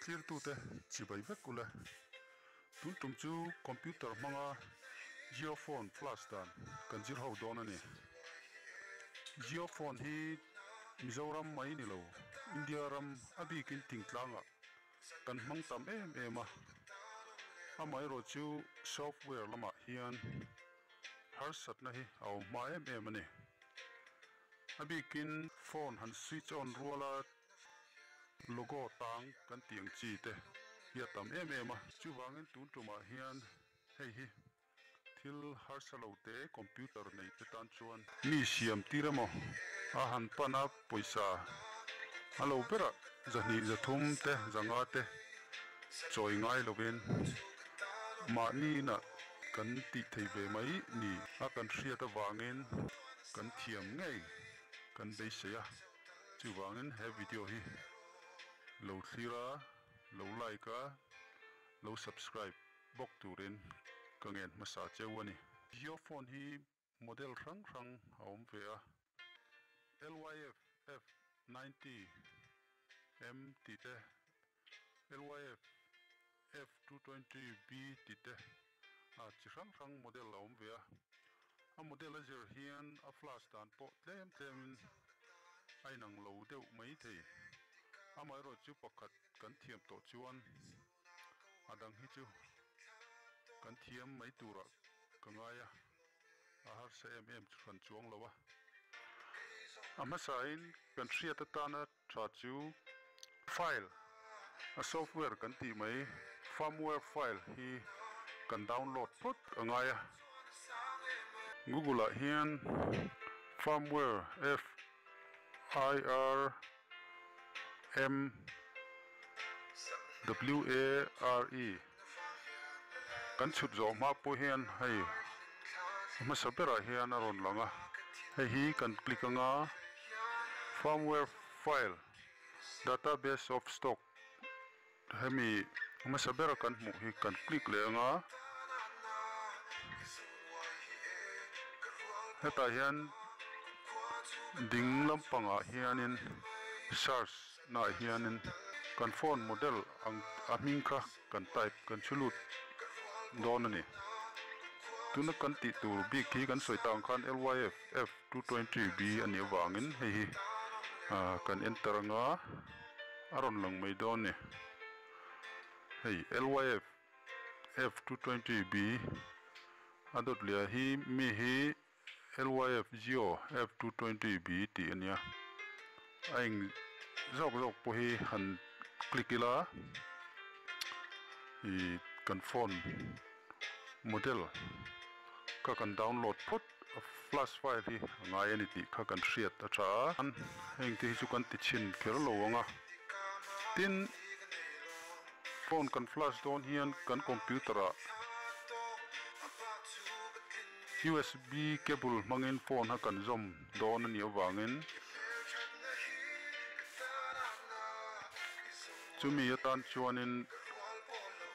clear tu te chi bai vek kula tun tum chu computer manga geophone flash dan kan jir ho don ani geophone hi Mizoram mai ni lo India ram abi kin tingtlanga kan mang tam em a amai ro chu software lama hian har sat na hi au ma em ani abi kin phone han switch on ruala logo tang kan tiang chi te hia tam em a chu wangin tun tuma hian hei hi thil har salo te computer nei te tan chuan mi siam tiramo a han pana poisa alo pera zani zathum te zanga te choi ngai lovin ma ni na kan ti thei ve mai ni a kan hria ta wangin kan thiam ngei kan be seya chu wangin he video hi lo thira lo like a lo subscribe bok turin kangen masa chewani geophone hi model rang aum ve a LYF F90 M tite LYF F220B tite a chi rang model aum ve a model azir hian a flash dan po tlem ai nang lo deuh mai thei amai ro chu pakhat kan thiam to chuan adang hi chu kan thiam mai tura kangaya a har se em chuan chuang lowa ama sain kan hria ta tana tha chu file a software kan ti mai firmware file hi kan download put angaya Google a hian firmware FIRMWARE kan chut zo ma po hian hei ma sabera hian aron langa hei hi kan click anga firmware file database of stock hemi ma sabera kan mu hi kan click le anga heta hian ding lampanga hianin search na hianin kan phone model ang aming kha kan type kan chulut don ani tuna kan ti tur big hi kan soitang khan LYF F220B ani wangin hei kan enter nga aron lang mai don ni hei LYF F220B adot lia hi mi hi LYF Geo F220B ti ania aing zok po hi han clickila i kan phone model ka kan download put a flash file hi ngai ani ti kha kan hriat a tha an heng ti chu kan ti chin kher lo anga tin phone kan flash don hian kan computer a USB cable mangin phone ha kan zom don ani awangin chumi atan chuanin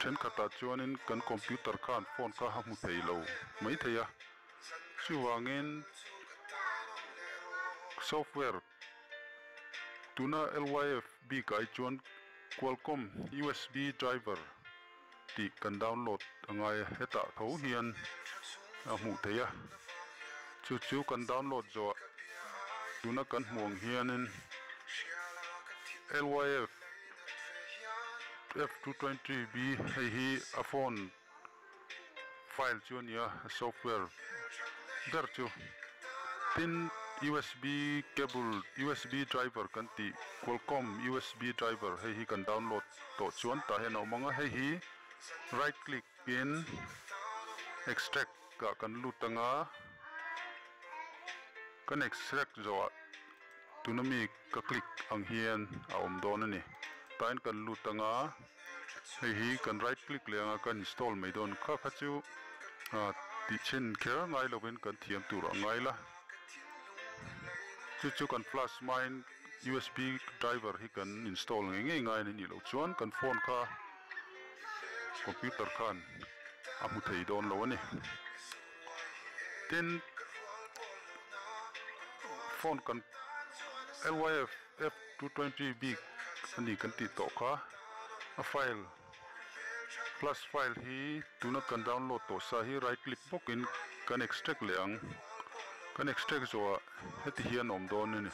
then khata chuanin kan computer khan phone ka ha mu thei lo mai theya chuwangin software tuna LYF B kai chuan Qualcomm USB driver ti kan download angai heta tho hian a mu theya chu kan download zo tuna kan hmuang hianin LYF F220B hei hi a phone file chu ania software dar chu tin USB cable USB driver kan ti Qualcomm USB driver hei hi kan download to chuan ta hen manga hei hi right click in extract ka kan lutanga kan extract zo tunami ka click ang hian a don ani tain kan lutanga hei hi kan right click lenga kan install mai don kha chu ti chin kher ngai lovin kan thiam tur ngai la chu kan flash mine USB driver hi kan install ngai ni lo chuan kan phone kha computer khan amu thei don lo ani tin phone kan LYF F220B ani kan ti to kha a file plus file hi tuna kan download to sa hi right click bokin kan extract leang kan extract zo heti hian om don ni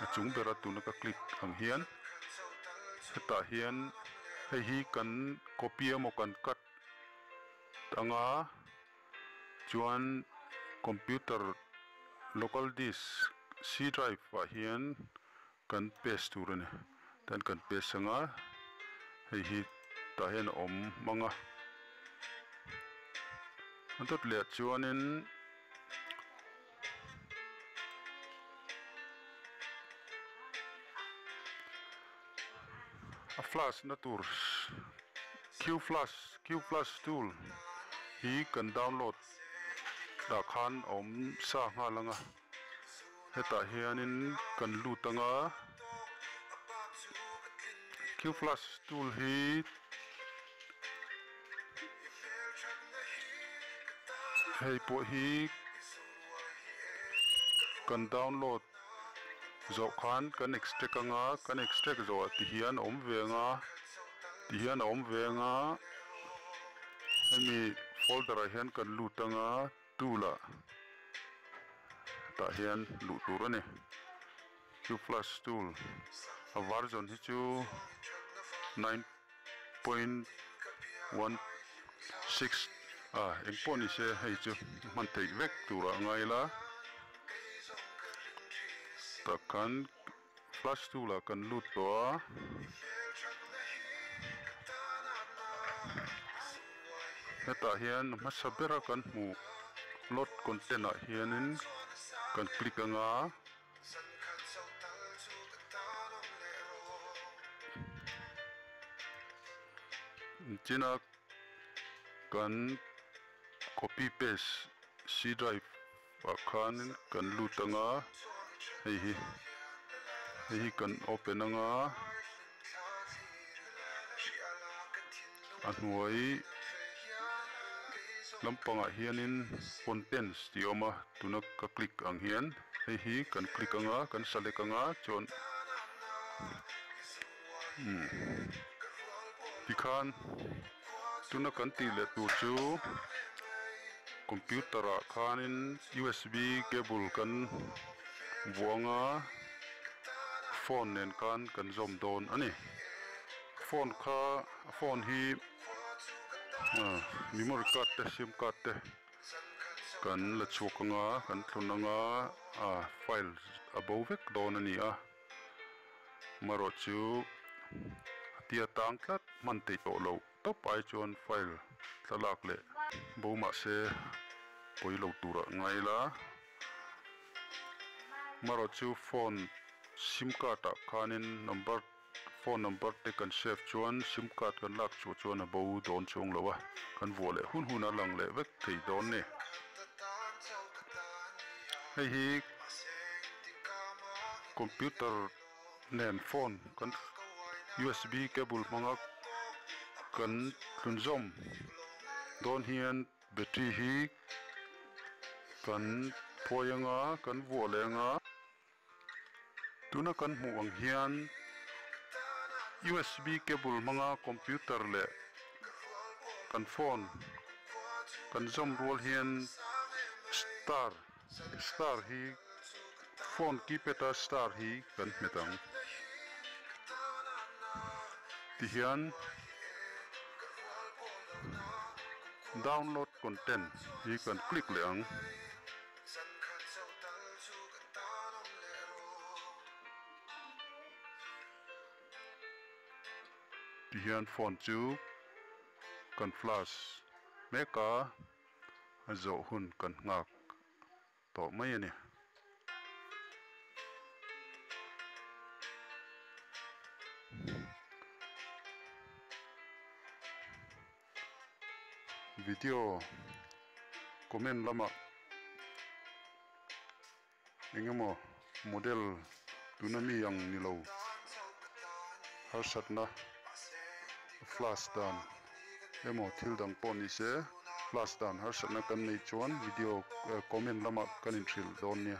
achung bera tuna ka click ang hian heta hian hei hi kan copy amo kan cut anga chuan computer local disk C drive wa hian kan paste turani tan kan paste anga hei hi ta hian om manga antot le chuanin a flash na tur Q flash tool hi kan download da khan om sa nga langa heta hianin kan lutanga Q flash tool hi hei po hi kan download zo khan kan extract anga kan extract zo ti hian om venga hemi folder a hian kan lutanga tula ta hian lu turani Q flash tool a version hi chu 9.16 engponi se hei chu man thei vek tura ngai la ta kan flash tool a kan lut to heta hian masabera kan mu load content a hianin kan click anga china kan copy paste C drive wa khan kan lut anga hei kan open anga anuai lampanga hianin contents ti oma tuna ka click ang hian hei kan click anga kan select anga chon tikhan tuna kan ti le tu chu computer a khanin USB cable kan buanga phone nen kan zom don ani phone hi memory card te sim card te kan la chukanga kan thunanga file above vek don ani maro chu tia tangtlat man te to lo to pai chon file thalak le boma se poi lo tura ngai la maro chu phone sim card a khanin phone number te kan save chuan sim card kan lak chu chuan a bo don chung lowa kan vole hun a lang le vek thei don ne hei computer nen phone kan USB cable manga kan thunzom don hian battery hi kan phoyanga kan volenga tuna kan mu ang hian USB cable manga computer le kan phone kan zom rol hian star hi phone keypad star hi kan metang ti hian download content hi kan click le ang ti hian phone chu kan flash meka zo hun kan ngak to mai ani video comment lama engemo model tunami yang nilo harsatna flash dan emo thildang poni se flash dan harsatna kan nei chuan video comment lama kan in thil don nia